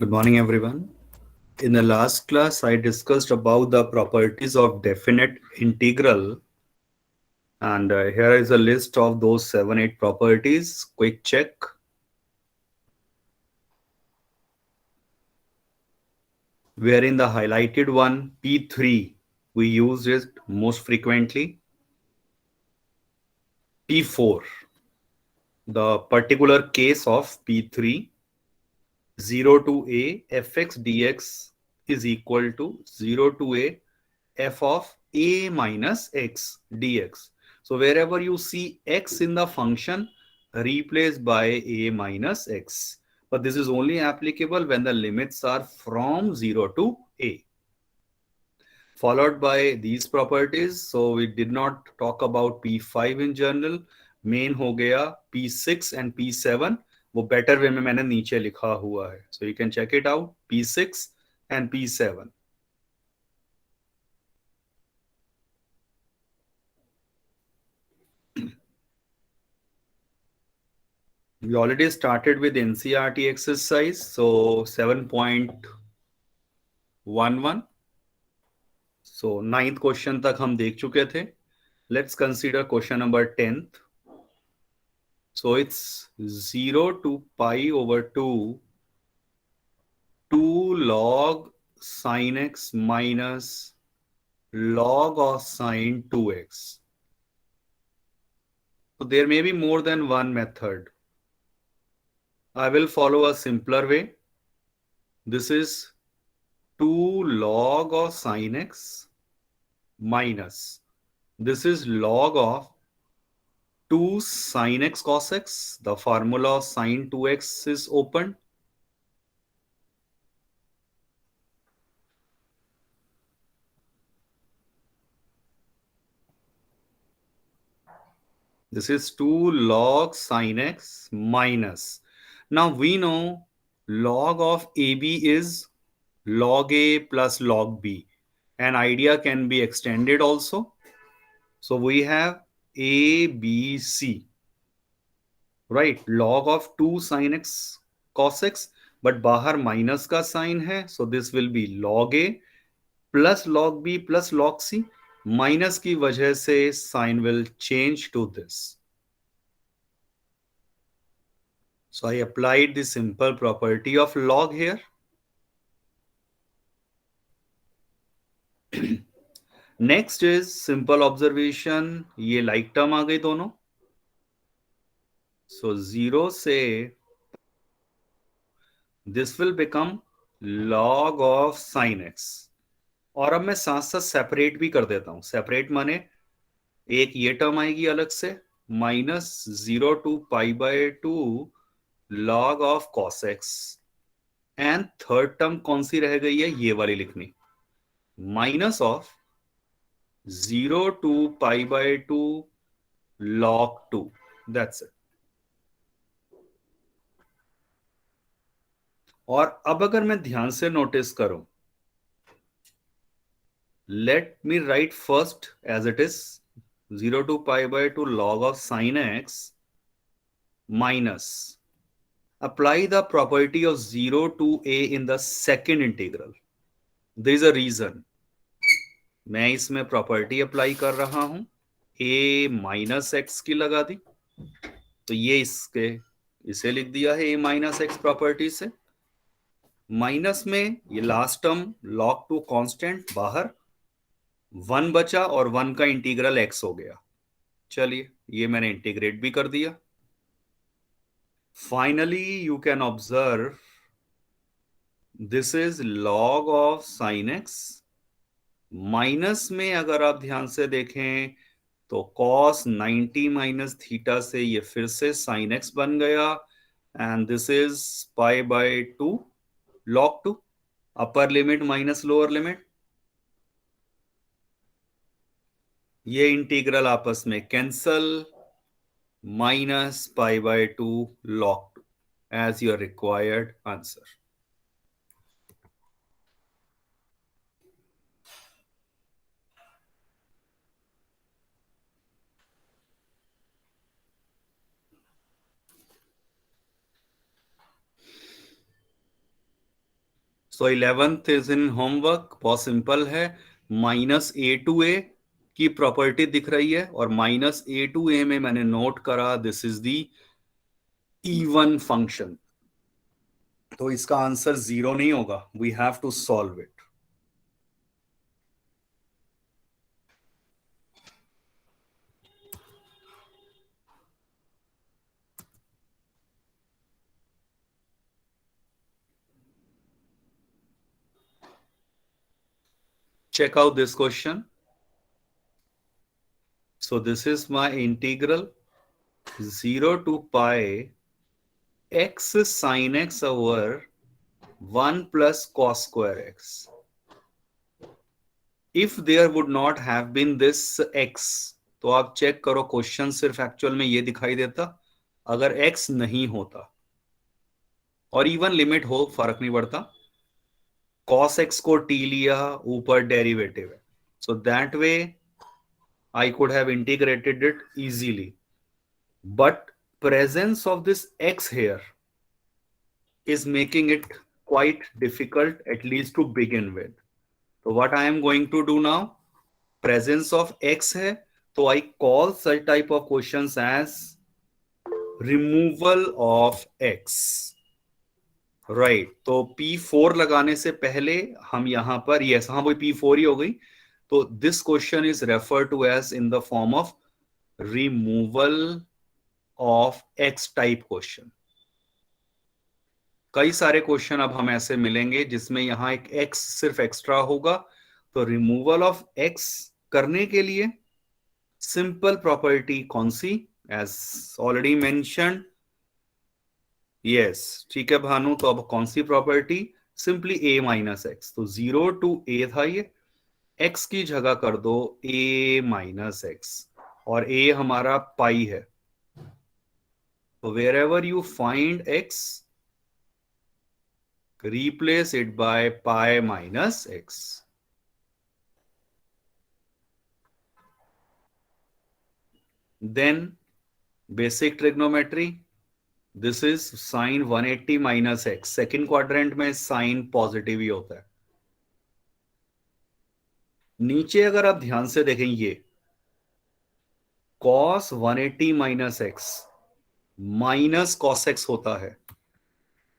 Good morning, everyone. In the last class, I discussed about the properties of definite integral, and here is a list of those 7, 8 properties. Quick check. Wherein the highlighted one, P3, we use it most frequently. P4, the particular case of P3, 0 to a fx dx is equal to 0 to a f of a minus x dx. So wherever you see x in the function, replace by a minus x. But this is only applicable when the limits are from 0 to a. Followed by these properties. So we did not talk about P5 in general. Main हो गया P6 and P7. वो better way में मैंने नीचे लिखा हुआ है. So you can check it out. P6 and P7. We already started with NCRT exercise, so 7.11. So ninth question तक हम देख चुके थे. Let's consider question number 10th. So it's 0 to pi over 2 log sin x minus log of sin 2x. So there may be more than one method. I will follow a simpler way. This is 2 log of sin x minus, this is log of 2 sin x cos x. The formula of sin 2x is opened. This is 2 log sin x minus. Now we know log of AB is log A plus log B. An idea can be extended also. So we have ABC, right? Log of 2 sin x cos x, but बाहर minus का sign है. So this will be log A plus log B plus log C. Minus की वजह से sign will change to this. So I applied the simple property of log here. Next is simple observation. ये like term आ गई दोनों. So 0 से this will become log of sin x. और अब मैं साथ साथ सेपरेट भी कर देता हूं. सेपरेट माने एक ये टर्म आएगी अलग से, minus 0 to pi by 2 log of cos x. And third term कौन सी रह गई है, ये वाली लिखनी, minus of 0 to pi by 2 log 2. That's it. और अब अगर मैं ध्यान से नोटिस करूं, let me write first as it is 0 to pi by 2 log of sin x minus, apply the property of 0 to a in the second integral. There is a reason. मैं इसमें property apply कर रहा हूं, a minus x की लगा दी, तो ये इसके इसे लिख दिया है a माइनस एक्स प्रॉपर्टी से. माइनस में ये लास्ट टर्म log 2 कांस्टेंट बाहर, 1 बचा और 1 का इंटीग्रल x हो गया. चलिए ये मैंने इंटीग्रेट भी कर दिया. Finally you can observe this is log of sin x. Minus में अगर आप ध्यान से देखें तो cos 90 माइनस थीटा से ये फिर से sin x बन गया. And this is pi by 2 log 2, upper limit minus lower limit. ये इंटीग्रल आपस में cancel, minus pi by 2 log 2 as your required answer. So 11th is in homework, बहुत सिंपल है। माइनस ए टू ए की property दिख रही है और माइनस ए टू ए में मैंने नोट करा this is the even function. तो इसका आंसर 0 नहीं होगा, we have to solve it. Check out this question. So this is my integral 0 to pi x sin x over 1 plus cos square x. If there would not have been this x, तो आप check करो question सिर्फ actual में ये दिखाई देता अगर x नहीं होता, और इवन लिमिट हो फर्क नहीं पड़ता। cos x को t लिया, ऊपर डेरिवेटिव है, so that way I could have integrated it easily. But presence of this x here is making it quite difficult, at least to begin with. So what I am going to do now, presence of x है, तो I call such type of questions as removal of x. Right तो P4 लगाने से पहले हम यहां पर yes, हाँ वही P4 ही हो गई। तो this question is refer to as in the form of removal of x type question. कई सारे क्वेश्चन अब हम ऐसे मिलेंगे जिसमें यहां एक एक्स सिर्फ एक्स्ट्रा होगा। तो रिमूवल ऑफ एक्स करने के लिए सिंपल प्रॉपर्टी कौन सी, एज ऑलरेडी मेंशन, यस ठीक है भानु। तो अब कौन सी प्रॉपर्टी, सिंपली ए माइनस एक्स। तो 0 टू ए था ये, एक्स की जगह कर दो ए माइनस एक्स, और ए हमारा पाई है। तो wherever you find x, replace it by pi minus x. Then basic trigonometry, this is sin 180 minus x. Second quadrant में साइन पॉजिटिव ही होता है। नीचे अगर आप ध्यान से देखें, ये cos 180 minus x minus cos x होता है,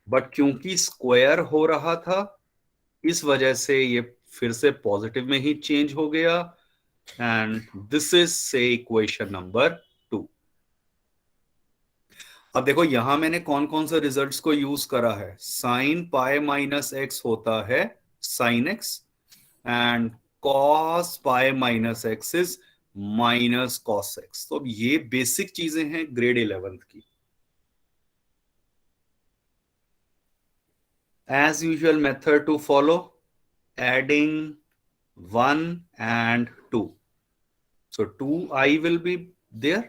बट क्योंकि स्क्वायर हो रहा था इस वजह से ये फिर से पॉजिटिव में ही चेंज हो गया। एंड दिस इज से इक्वेशन नंबर 2। अब देखो यहां मैंने कौन कौन से रिजल्ट्स को यूज करा है। साइन पाई माइनस एक्स होता है sine x, and cos pi minus x is minus cos x. तो अब ये बेसिक चीजें हैं ग्रेड 11th की। As usual method to follow, adding 1 and 2. So 2i will be there,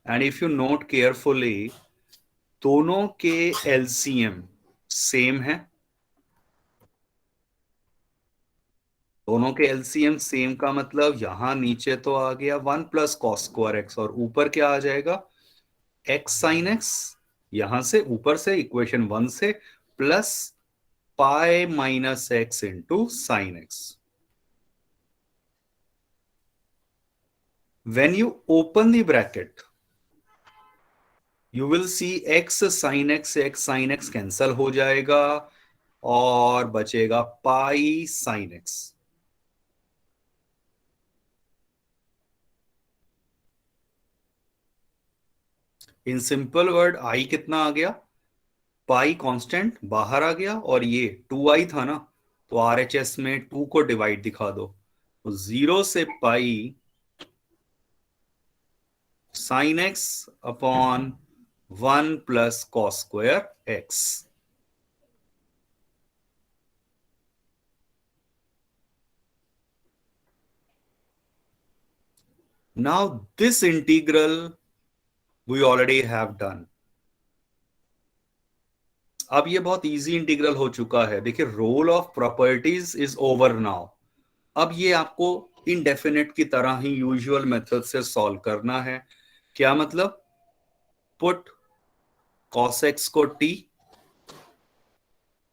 and if you note carefully, दोनों के LCM same है। दोनों के एलसीएम सेम का मतलब यहां नीचे तो आ गया 1 प्लस कॉस स्क्वायर एक्स, और ऊपर क्या आ जाएगा एक्स साइन एक्स। यहां से ऊपर से इक्वेशन 1 से plus pi minus x into sine x. When you open the bracket, you will see x sin x cancel हो जाएगा और बचेगा pi sine x. In simple word I कितना आ गया, पाई कांस्टेंट बाहर आ गया, और ये 2i था ना, तो आरएचएस में 2 को डिवाइड दिखा दो। तो 0 से pi sine x upon 1 plus cos square x. Now this integral we already have done. अब ये बहुत इजी इंटीग्रल हो चुका है। देखिए role of properties is over now. अब ये आपको इनडेफिनेट की तरह ही यूजुअल मेथड से सॉल्व करना है। क्या मतलब, पुट cos x को t,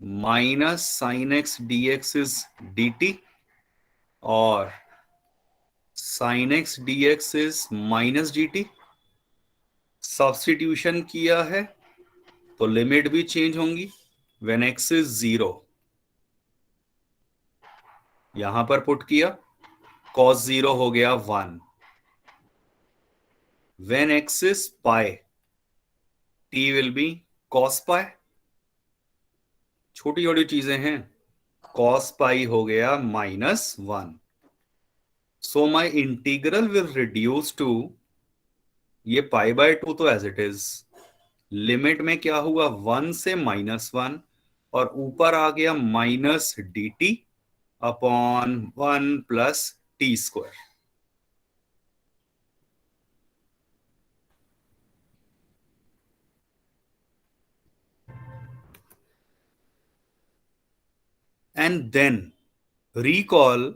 minus sine x d x is d t, और sine x d x is minus d t. Substitution किया है तो लिमिट भी चेंज होंगी। व्हेन एक्स इज 0, यहां पर पुट किया, cos 0 हो गया 1। When x is pi, T will be cos पाई। छोटी छोटी चीजें हैं। cos पाई हो गया -1। सो माई इंटीग्रल विल रिड्यूस टू, ये π/2 तो एज इट इज, लिमिट में क्या हुआ 1 से -1, और ऊपर आ गया minus d t upon 1 plus t square. And then recall,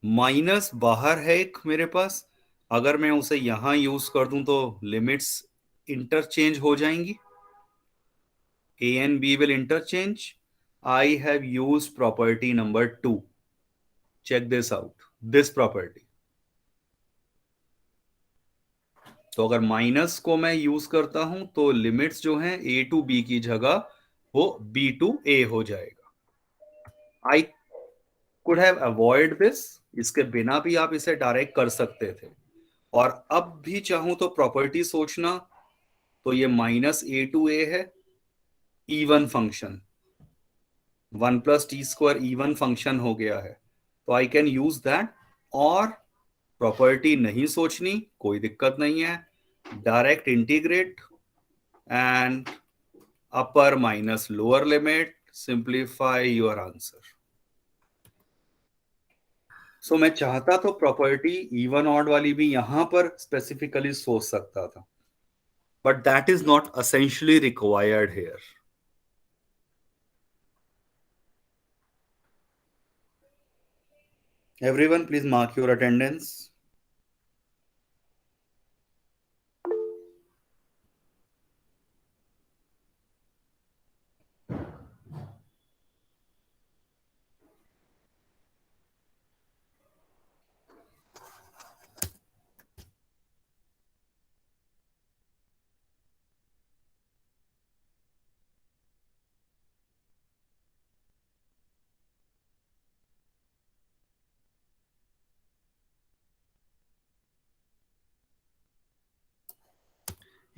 minus बाहर है एक मेरे पास, अगर मैं उसे यहां यूज कर दूं तो लिमिट्स इंटरचेंज हो जाएंगी। A and B will interchange. I have used property number 2. Check this out. This property. तो अगर माइनस को मैं यूज करता हूं तो लिमिट्स जो हैं A टू B की जगह वो B टू A हो जाएगा। I could have avoid this. इसके बिना भी आप इसे डायरेक्ट कर सकते थे। और अब भी चाहूं तो प्रॉपर्टी सोचना, तो ये -A to A है, even function, 1 plus t square even function हो गया है, तो आई कैन यूज दैट। और प्रॉपर्टी नहीं सोचनी, कोई दिक्कत नहीं है, direct integrate and upper minus lower limit, simplify your answer. So मैं चाहता तो प्रॉपर्टी इवन ऑड वाली भी यहां पर स्पेसिफिकली सोच सकता था, but that is not essentially required here. Everyone, please mark your attendance.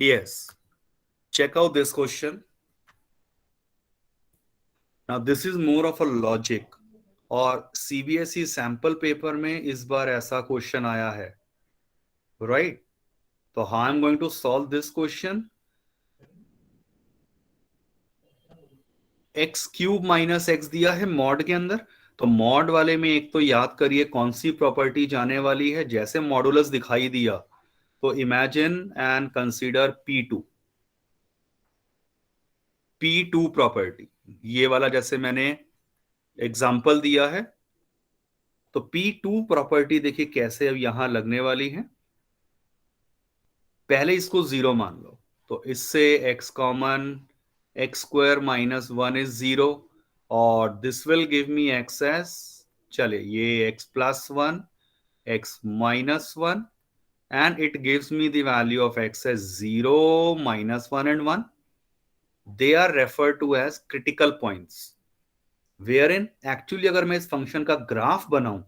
Yes. Check out this question. Now, this is more of a logic. और सीबीएसई सैंपल पेपर में इस बार ऐसा क्वेश्चन आया है, राइट? तो how I am going to solve this question. X cube minus x दिया है मॉड के अंदर, तो मॉड वाले में एक तो याद करिए कौन सी प्रॉपर्टी जाने वाली है। जैसे मॉडुलस दिखाई दिया तो imagine and consider P2 property, ये वाला जैसे मैंने एग्जाम्पल दिया है। तो P2 प्रॉपर्टी देखिए कैसे अब यहां लगने वाली है। पहले इसको 0 मान लो, तो इससे x common, x square -1 is 0, और this will give me x S, चले ये x+1, x-1, and it gives me the value of x as 0, -1 and 1. They are referred to as critical points, wherein actually अगर मैं इस function का graph बनाऊं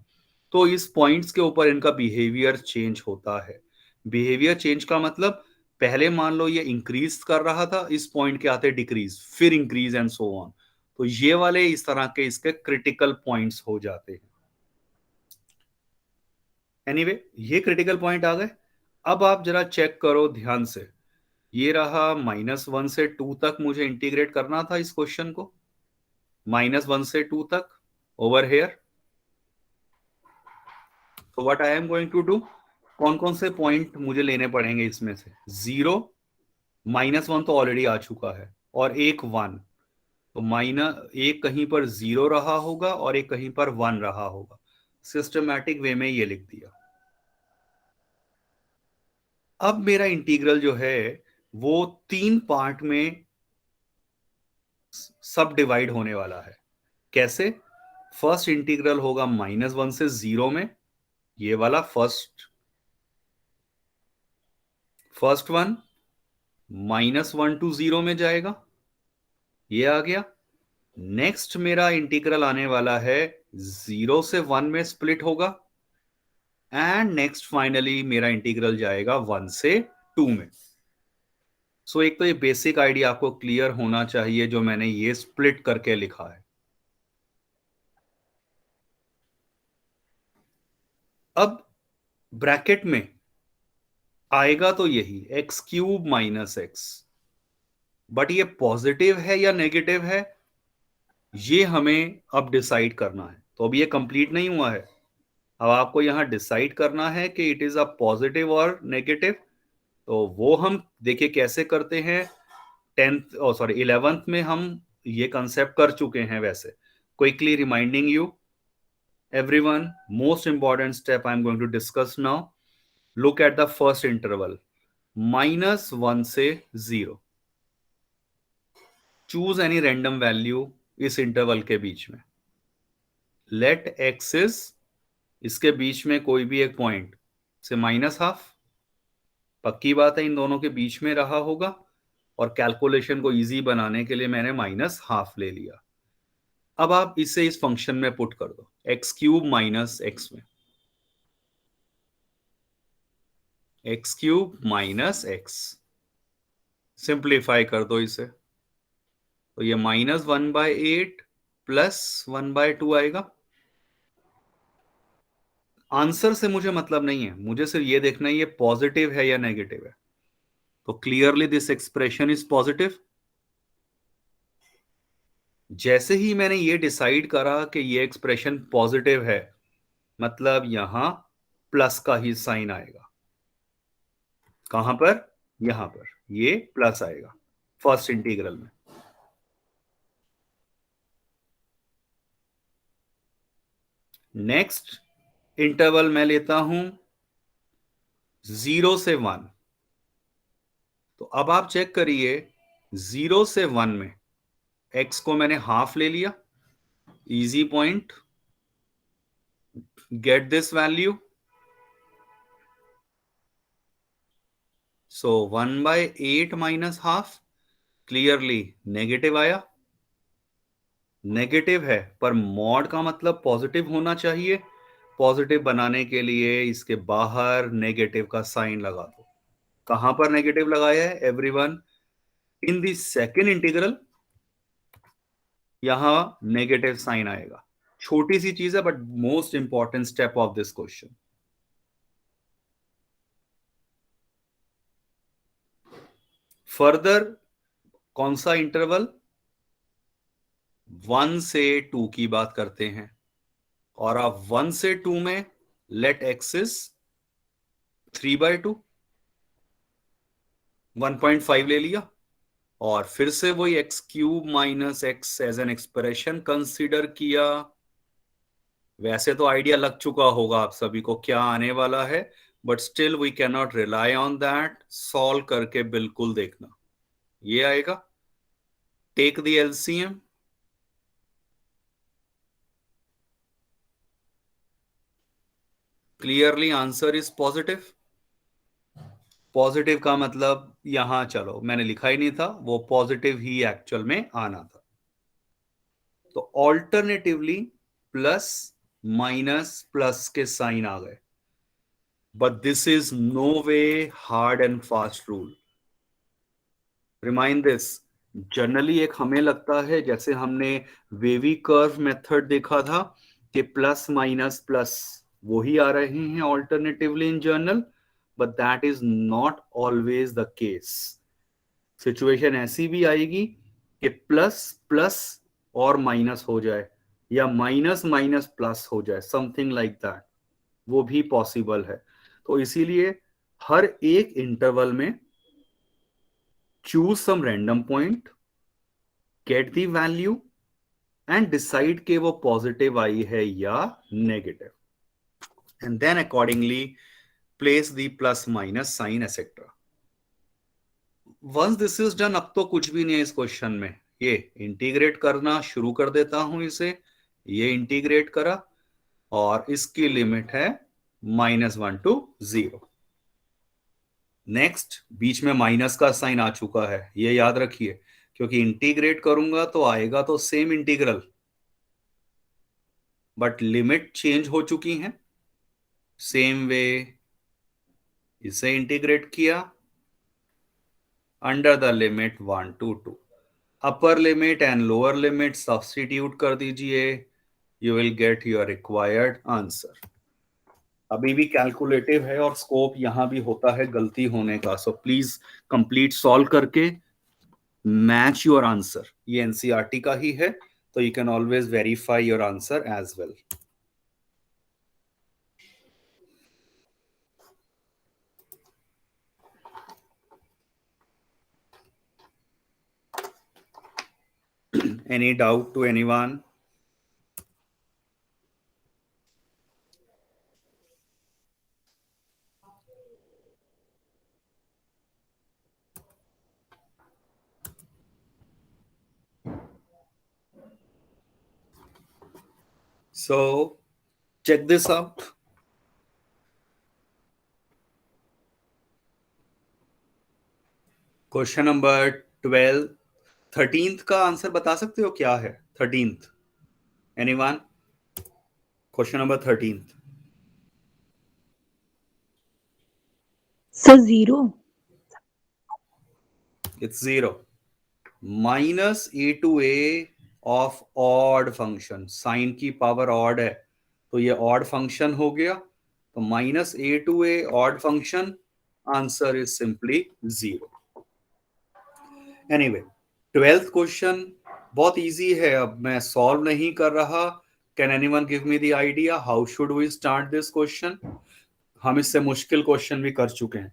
तो इस पॉइंट्स के ऊपर इनका बिहेवियर चेंज होता है। बिहेवियर चेंज का मतलब, पहले मान लो ये इंक्रीज कर रहा था, इस पॉइंट के आते डिक्रीज, फिर इंक्रीज एंड सो ऑन। तो ये वाले इस तरह के इसके क्रिटिकल पॉइंट्स हो जाते हैं। एनीवे, ये क्रिटिकल पॉइंट आ गए। अब आप जरा चेक करो ध्यान से, ये रहा -1 से 2 तक मुझे इंटीग्रेट करना था इस क्वेश्चन को, -1 से 2 तक ओवर हेयर। तो what I am going to do, कौन कौन से पॉइंट मुझे लेने पड़ेंगे इसमें से। 0, -1 तो ऑलरेडी आ चुका है, और एक 1, तो एक कहीं पर 0 रहा होगा और एक कहीं पर 1 रहा होगा। सिस्टमैटिक वे में ये लिख दिया। अब मेरा इंटीग्रल जो है वो 3 पार्ट में सब डिवाइड होने वाला है। कैसे? फर्स्ट इंटीग्रल होगा -1 से 0 में, ये वाला फर्स्ट वन, -1 to 0 में जाएगा, ये आ गया। नेक्स्ट मेरा इंटीग्रल आने वाला है 0 से 1 में स्प्लिट होगा, एंड नेक्स्ट फाइनली मेरा इंटीग्रल जाएगा 1 से 2 में। सो एक तो ये बेसिक आइडिया आपको क्लियर होना चाहिए जो मैंने ये स्प्लिट करके लिखा है। अब ब्रैकेट में आएगा तो यही x³ - x, बट ये पॉजिटिव है या नेगेटिव है ये हमें अब डिसाइड करना है। तो अब ये कंप्लीट नहीं हुआ है, अब आपको यहां डिसाइड करना है कि इट इज अ पॉजिटिव और नेगेटिव। तो वो हम देखिए कैसे करते हैं। 11th में हम ये कंसेप्ट कर चुके हैं। वैसे quickly reminding you everyone, most important step I'm going to discuss now. Look at the first interval, -1 से 0. Choose any random value इस इंटरवल के बीच में। Let x is, इसके बीच में कोई भी एक पॉइंट से -12, पक्की बात है इन दोनों के बीच में रहा होगा, और कैलकुलेशन को इजी बनाने के लिए मैंने -12 ले लिया। अब आप इसे इस फंक्शन में पुट कर दो, x³ - x में, x³ - x, सिंप्लीफाई कर दो इसे, तो ये -1/8 + 1/2 आएगा। आंसर से मुझे मतलब नहीं है, मुझे सिर्फ ये देखना है ये पॉजिटिव है या नेगेटिव है। तो clearly this expression is positive. जैसे ही मैंने ये डिसाइड करा कि ये एक्सप्रेशन पॉजिटिव है, मतलब यहां प्लस का ही साइन आएगा। कहां पर? यहां पर ये प्लस आएगा फर्स्ट इंटीग्रल में। नेक्स्ट इंटरवल मैं लेता हूं 0 से 1। तो अब आप चेक करिए, 0 से 1 में x को मैंने हाफ ले लिया, easy point, get this value. So 1/8 - half clearly negative आया। नेगेटिव है पर मॉड का मतलब पॉजिटिव होना चाहिए। पॉजिटिव बनाने के लिए इसके बाहर नेगेटिव का साइन लगा दो। कहां पर नेगेटिव लगाया है everyone? In the second integral यहां नेगेटिव साइन आएगा। छोटी सी चीज है but most important step of this question. Further कौन सा इंटरवल? 1 से 2 की बात करते हैं, और आप 1 से 2 में लेट एक्स इज 3/2, 1.5 ले लिया, और फिर से वही x³ - x as an expression consider किया। वैसे तो आइडिया लग चुका होगा आप सभी को क्या आने वाला है, but still we can not rely on that. Solve करके बिल्कुल देखना, ये आएगा। Take the LCM, clearly answer is positive. Positive का मतलब यहां चलो मैंने लिखा ही नहीं था, वो पॉजिटिव ही एक्चुअल में आना था। तो ऑल्टरनेटिवली प्लस माइनस प्लस के साइन आ गए, but this is no way hard and fast rule. Remind this, generally एक हमें लगता है जैसे हमने वेवी कर्व मेथड देखा था कि प्लस माइनस प्लस वही आ रहे हैं alternatively in general, but that is not always the case. Situation ऐसी भी आएगी कि प्लस प्लस और माइनस हो जाए, या माइनस माइनस प्लस हो जाए, समथिंग लाइक दैट, वो भी पॉसिबल है। तो इसीलिए हर एक इंटरवल में choose some random point, get the value and decide कि वो पॉजिटिव आई है या negative, and then accordingly place the plus minus sign etc. Once this is done, अब तो कुछ भी नहीं है इस क्वेश्चन में, ये इंटीग्रेट करना शुरू कर देता हूं इसे, ये इंटीग्रेट करा और इसकी लिमिट है -1 to 0। नेक्स्ट बीच में माइनस का साइन आ चुका है, ये याद रखिए, क्योंकि इंटीग्रेट करूंगा तो आएगा तो same integral, but limit change हो चुकी है। सेम वे इसे इंटीग्रेट किया under the limit 1 to 2, upper limit and lower limit substitute कर दीजिए, you will get your required answer. अभी भी कैलकुलेटिव है और स्कोप यहां भी होता है गलती होने का, सो प्लीज कंप्लीट सॉल्व करके मैच योर आंसर। ये एनसीईआरटी का ही है, तो you can always verify your answer as well. Any doubt to anyone? So check this out. Question number 12, 13th का आंसर बता सकते हो क्या है? 13th, anyone? Question number 13th। So 0. It's 0. Minus a to a of odd function, sine की power odd है तो ये ऑड फंक्शन हो गया, तो minus a to a odd function, answer is simply 0। Anyway 12th question बहुत easy है, अब मैं सॉल्व नहीं कर रहा। Can anyone give me the idea how should we start this question? हम इससे मुश्किल क्वेश्चन भी कर चुके हैं,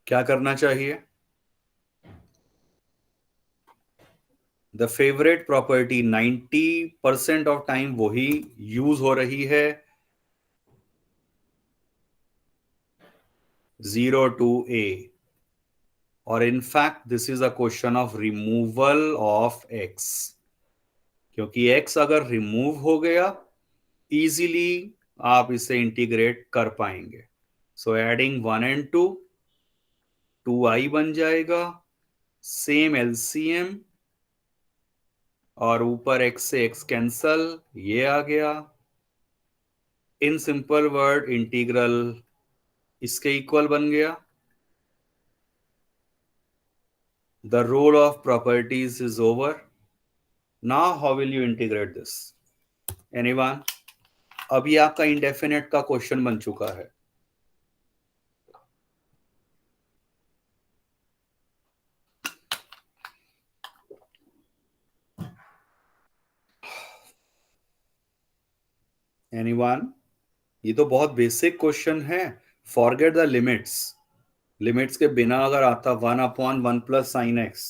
क्या करना चाहिए? The favourite property 90% of time वही यूज हो रही है, 0 to a, और in fact this is a question of removal of x, क्योंकि x अगर रिमूव हो गया इजीली आप इसे इंटीग्रेट कर पाएंगे। सो एडिंग 1 and 2, 2i बन जाएगा, सेम एलसीएम, और ऊपर x से x कैंसल, ये आ गया। इन सिंपल वर्ड इंटीग्रल इसके इक्वल बन गया। The role of properties is over. Now how will you integrate this? Anyone? अभी आपका इंडेफिनेट का क्वेश्चन बन चुका है। Anyone? ये तो बहुत बेसिक क्वेश्चन है, फॉरगेट द लिमिट्स। लिमिट्स के बिना अगर आता 1/1 plus sine x,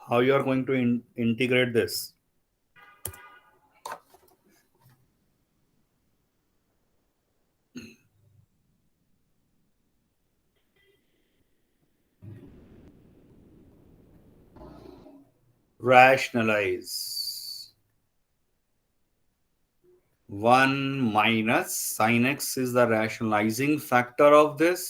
how you are going to integrate this? Rationalize 1 minus sin x is the rationalizing factor of this.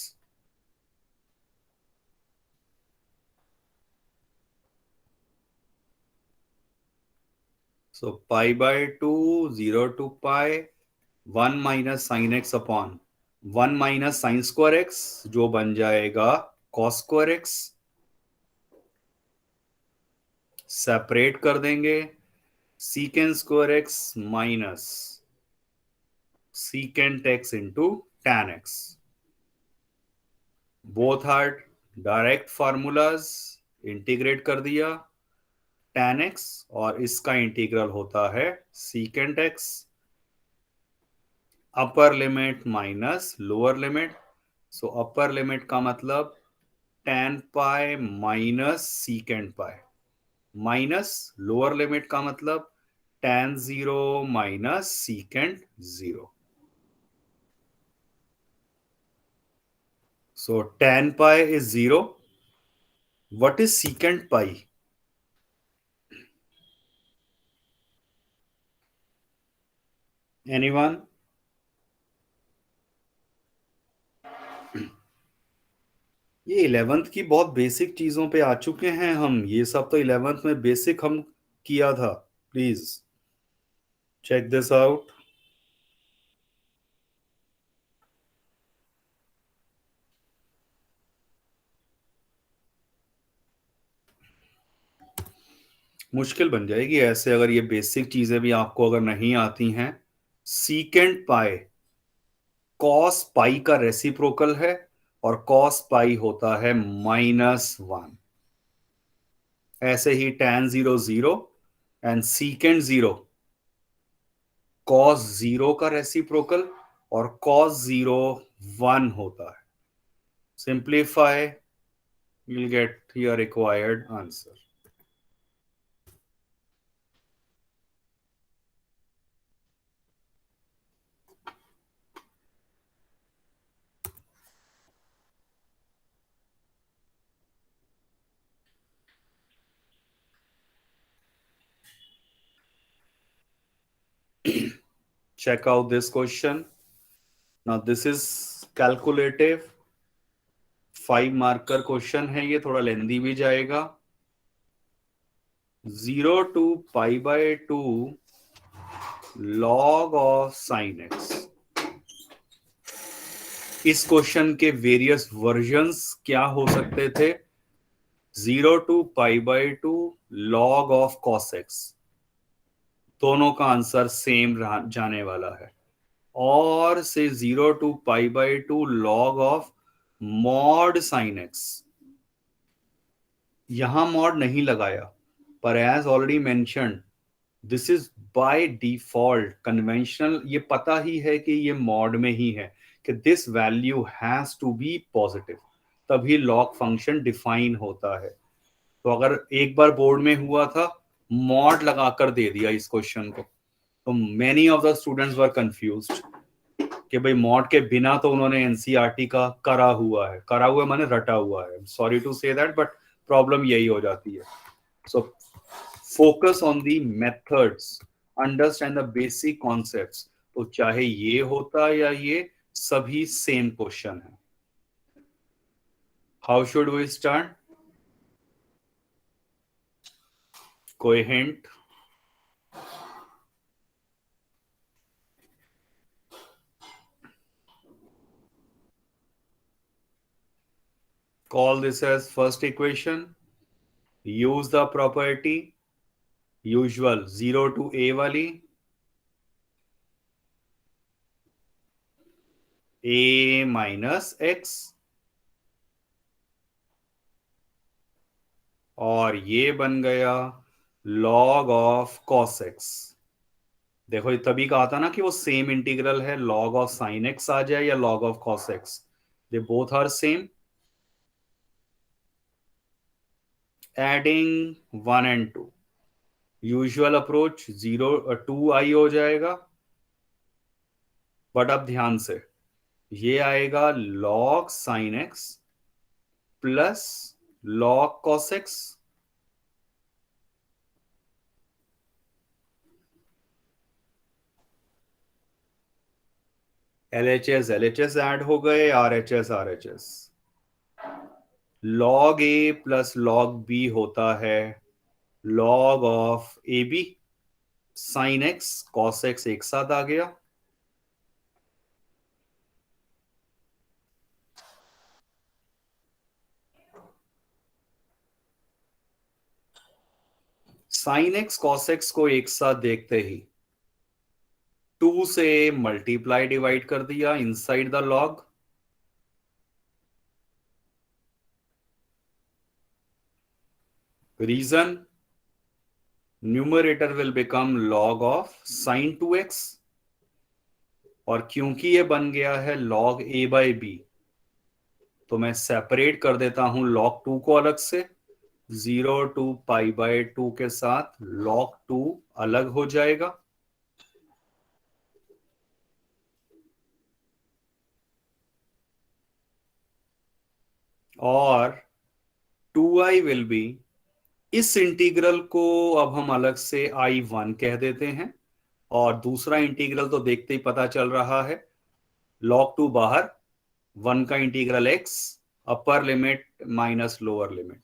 So pi by 2, 0 to pi, 1 minus sin x upon 1 minus sin square x, जो बन जाएगा cos square x। Separate कर देंगे, secant square x minus secant x into tan x। Both are direct formulas, integrate कर दिया, tan x और इसका integral होता है secant x, upper limit minus lower limit, so upper limit का मतलब tan पाई माइनस secant पाई, minus lower limit का मतलब tan 0 minus secant 0। So tan pi is 0, what is secant pi? Anyone? ये 11th की बहुत बेसिक चीजों पे आ चुके हैं हम, ये सब तो 11th में बेसिक हम किया था। Please check this out. मुश्किल बन जाएगी ऐसे अगर ये बेसिक चीजें भी आपको अगर नहीं आती हैं। सीकेंट पाई कॉस पाई का रेसिप्रोकल है, और कॉस पाई होता है -1। ऐसे ही tan 0 0 एंड सीकेंट 0 कॉस 0 का रेसिप्रोकल, और कॉस 0 1 होता है। Simplify, you'll get your required answer. Check out this question. Now this is calculative 5 marker question है, ये थोड़ा लेंदी भी जाएगा। 0 to pi by 2 log of sin x। इस क्वेश्चन के वेरियस वर्जन्स क्या हो सकते थे? 0 to pi by 2 log of cos x, दोनों का आंसर सेम जाने वाला है। और से 0 to pi by 2 log of mod sine x, यहां मॉड नहीं लगाया, पर as already mentioned this is by default conventional, ये पता ही है कि ये मॉड में ही है कि this value has to be positive, तभी लॉग फंक्शन डिफाइन होता है। तो अगर एक बार बोर्ड में हुआ था, मॉड लगाकर दे दिया इस क्वेश्चन को, तो many of the students were confused कि भाई मॉड के बिना तो उन्होंने एनसीईआरटी का करा हुआ है, करा हुआ माने रटा हुआ है। Sorry to say that, but problem यही हो जाती है। So focus on the methods, understand the basic concepts. तो चाहे ये होता या ये, सभी सेम क्वेश्चन है। How should we start? कोई hint? Call this as first equation. Use the property usual 0 to a वाली, a minus x, और ये बन गया log ऑफ cos x। देखो ये तभी कहा था ना कि वो सेम इंटीग्रल है, log ऑफ sin x आ जाए या log of cos x, they both are same. Adding 1 and 2, usual approach 0 2 I हो जाएगा, बट अब ध्यान से ये आएगा log sin x plus log cos x। LHS add हो गए, RHS। log a plus log b होता है log of a b, sine x cos x एक साथ आ गया। साइन एक्स कॉस एक्स को एक साथ देखते ही 2 से मल्टीप्लाई डिवाइड कर दिया inside the log. Reason, numerator will become log of sine 2x, और क्योंकि ये बन गया है log a बाई बी, तो मैं सेपरेट कर देता हूं log 2 को अलग से। 0 टू पाई बाय 2 के साथ log 2 अलग हो जाएगा, और 2i विल बी, इस इंटीग्रल को अब हम अलग से I1 कह देते हैं, और दूसरा इंटीग्रल तो देखते ही पता चल रहा है, log 2 बाहर, 1 का integral x, upper limit minus lower limit,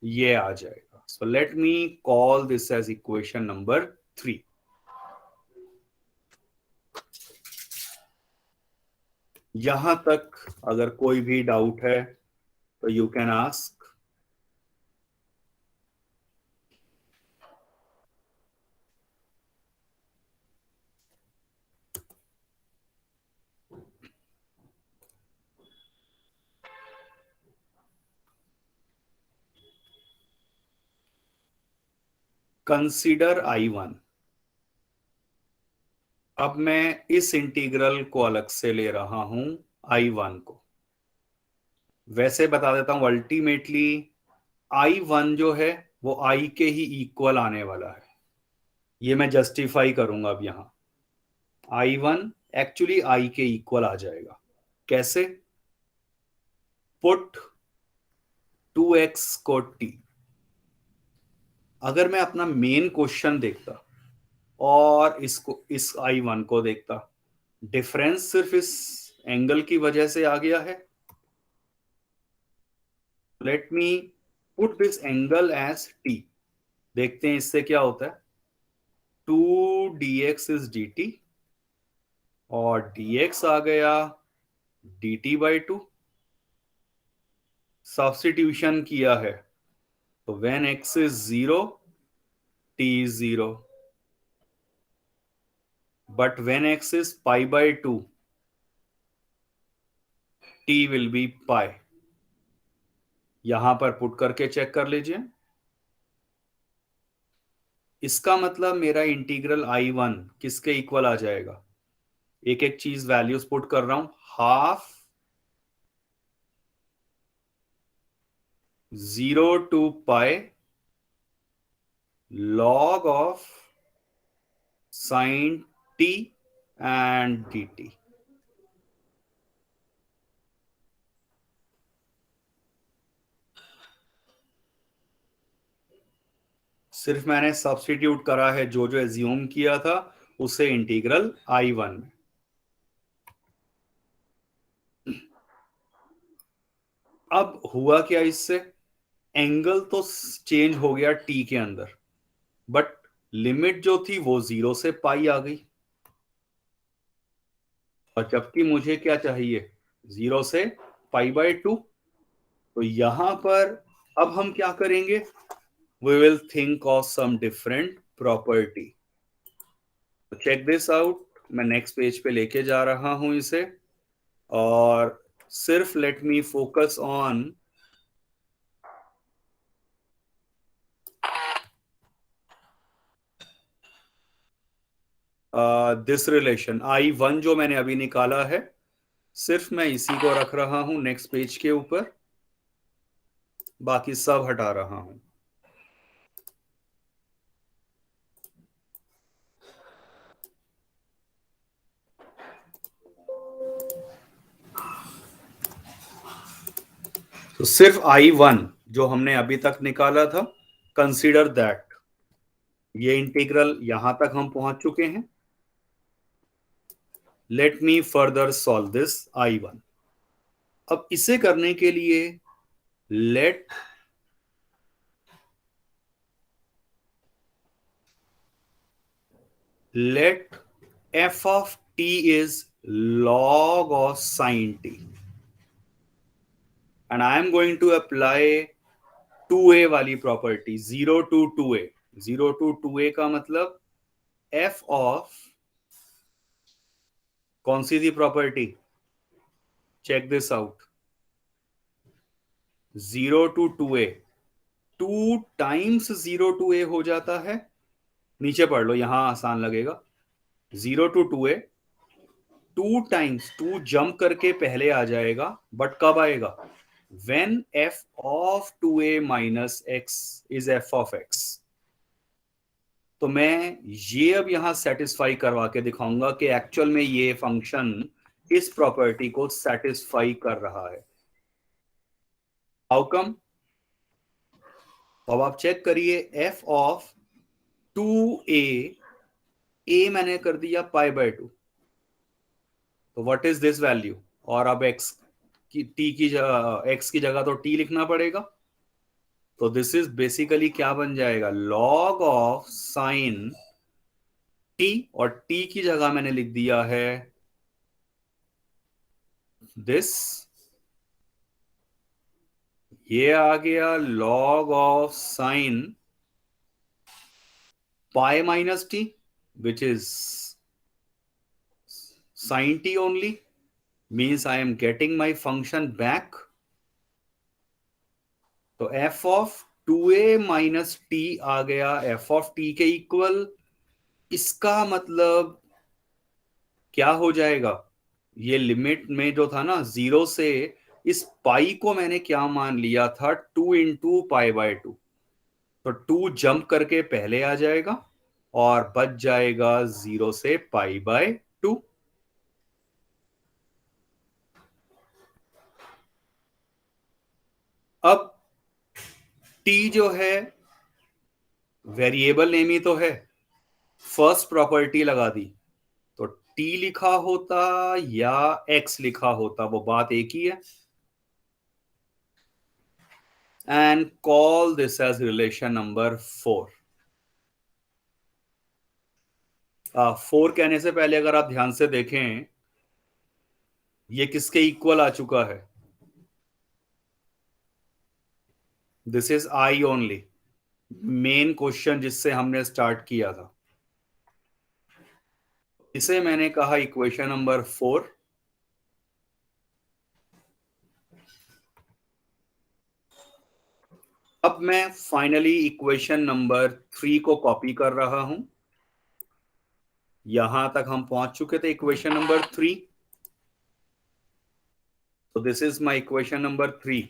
ये आ जाएगा. So let me call this as equation number 3. यहां तक अगर कोई भी डाउट है तो you can ask. Consider I1. अब मैं इस इंटीग्रल को अलग से ले रहा हूं, I1 को. वैसे बता देता हूं, अल्टीमेटली I1 जो है वो I के ही इक्वल आने वाला है. ये मैं जस्टिफाई करूंगा अब यहां. I1 एक्चुअली I के इक्वल आ जाएगा. कैसे? पुट 2x को t. अगर मैं अपना मेन क्वेश्चन देखता और इस I1 को देखता, डिफरेंस सिर्फ इस एंगल की वजह से आ गया है. Let me put this angle as t. देखते हैं इससे क्या होता है. 2 dx इज dt, और dx आ गया dt/2. सब्स्टिट्यूशन किया है तो when x is 0, t is 0. But when x is pi/2, t will be pi. यहां पर पुट करके चेक कर लीजिए. इसका मतलब मेरा इंटीग्रल I1 किसके इक्वल आ जाएगा. एक एक चीज वैल्यूज पुट कर रहा हूं. Half 0 to pi log of sin t and dt. सिर्फ मैंने सब्स्टिट्यूट करा है जो जो एज्यूम किया था उसे इंटीग्रल I1 में. अब हुआ क्या इससे. एंगल तो चेंज हो गया t के अंदर, बट लिमिट जो थी वो 0 से पाई आ गई, और जबकि मुझे क्या चाहिए, 0 से pi/2. तो यहां पर अब हम क्या करेंगे, we will think of some different property. Check this out. मैं नेक्स्ट पेज पे लेके जा रहा हूं इसे, और सिर्फ let me focus on this relation I1 जो मैंने अभी निकाला है. सिर्फ मैं इसी को रख रहा हूं नेक्स्ट पेज के ऊपर, बाकी सब हटा रहा हूं. तो सिर्फ I1 जो हमने अभी तक निकाला था, कंसीडर दैट. ये इंटीग्रल यहां तक हम पहुंच चुके हैं. Let me further solve this I1. अब इसे करने के लिए late f of t is log of sin t, and I am going to apply 2a वाली property. 0 to 2a. 0 to 2a का मतलब f of कौन सी थी property. Check this out. 0 to 2a, 2 times 0 to a हो जाता है. नीचे पढ़ लो, यहां आसान लगेगा. 0 to 2a, 2 times 2 जंप करके पहले आ जाएगा, बट कब आएगा, when f of 2a minus x is f of x. तो मैं ये अब यहां सेटिस्फाई करवा के दिखाऊंगा कि एक्चुअल में ये फंक्शन इस प्रॉपर्टी को सेटिस्फाई कर रहा है. How come. अब आप चेक करिए एफ ऑफ 2a, a मैंने कर दिया π/2, तो व्हाट इज दिस वैल्यू? और अब x की t की जगह x की जगह तो t लिखना पड़ेगा, तो दिस इज बेसिकली क्या बन जाएगा? लॉग ऑफ साइन t, और t की जगह मैंने लिख दिया है दिस, ये आ गया log of sine pi minus t, which is sine t only, means I am getting my function back. तो f of 2a minus t आ गया एफ ऑफ टी के इक्वल। इसका मतलब क्या हो जाएगा? ये लिमिट में जो था ना 0 से, इस पाई को मैंने क्या मान लिया था? 2 × π/2, तो 2 जंप करके पहले आ जाएगा और बच जाएगा 0 से π/2। अब t जो है वेरिएबल नेम ही तो है, फर्स्ट प्रॉपर्टी लगा दी, तो t लिखा होता या x लिखा होता वो बात एक ही है। And call this as relation number 4। 4 कहने से पहले अगर आप ध्यान से देखें, ये किसके इक्वल आ चुका है? This is I only, main question जिससे हमने स्टार्ट किया था, इसे मैंने कहा इक्वेशन नंबर 4। अब मैं फाइनली इक्वेशन नंबर 3 को कॉपी कर रहा हूं। यहां तक हम पहुंच चुके थे equation number 3, so this is my equation number 3।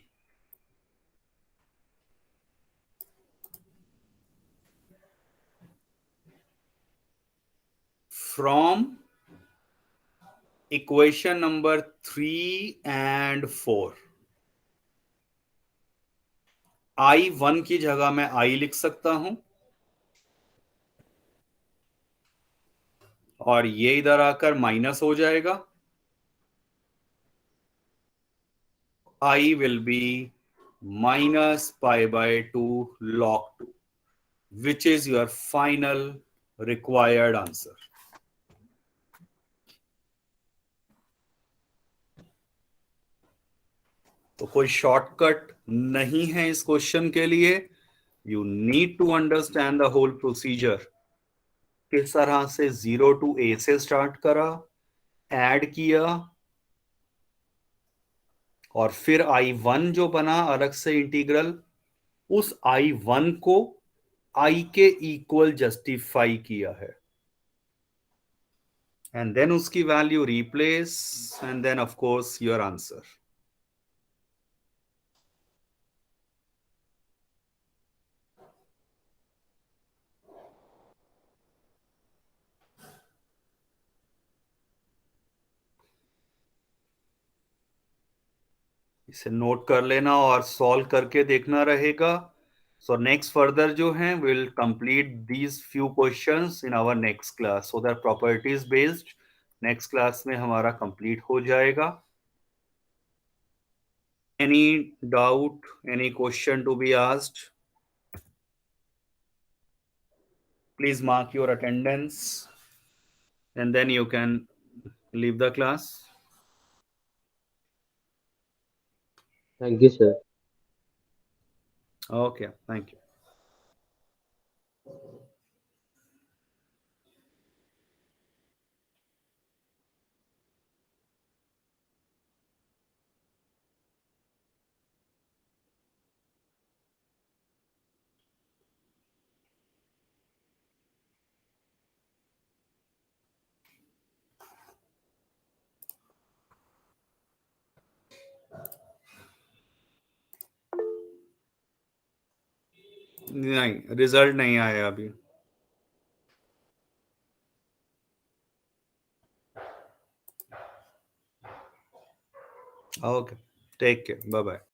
from equation number 3 and 4, I1 की जगह मैं I लिख सकता हूं, और ये इधर आकर माइनस हो जाएगा। I will be minus π/2 log 2, which is your final required answer। तो कोई शॉर्टकट नहीं है इस क्वेश्चन के लिए। You need to understand the whole procedure. किस तरह से 0 to a से स्टार्ट करा, ऐड किया, और फिर I1 जो बना अलग से इंटीग्रल, उस I1 को I के इक्वल जस्टिफाई किया है, एंड देन उसकी value replace, and then of course your answer. इसे नोट कर लेना और सॉल्व करके देखना रहेगा। सो नेक्स्ट फर्दर जो है, will complete these few questions in our next class, so that properties based next class में हमारा कंप्लीट हो जाएगा। Any doubt, any question to be asked? Please mark your attendance and then you can leave the class. Thank you, sir. Okay, thank you. नहीं, result नहीं आया अभी। Okay, take care, bye bye.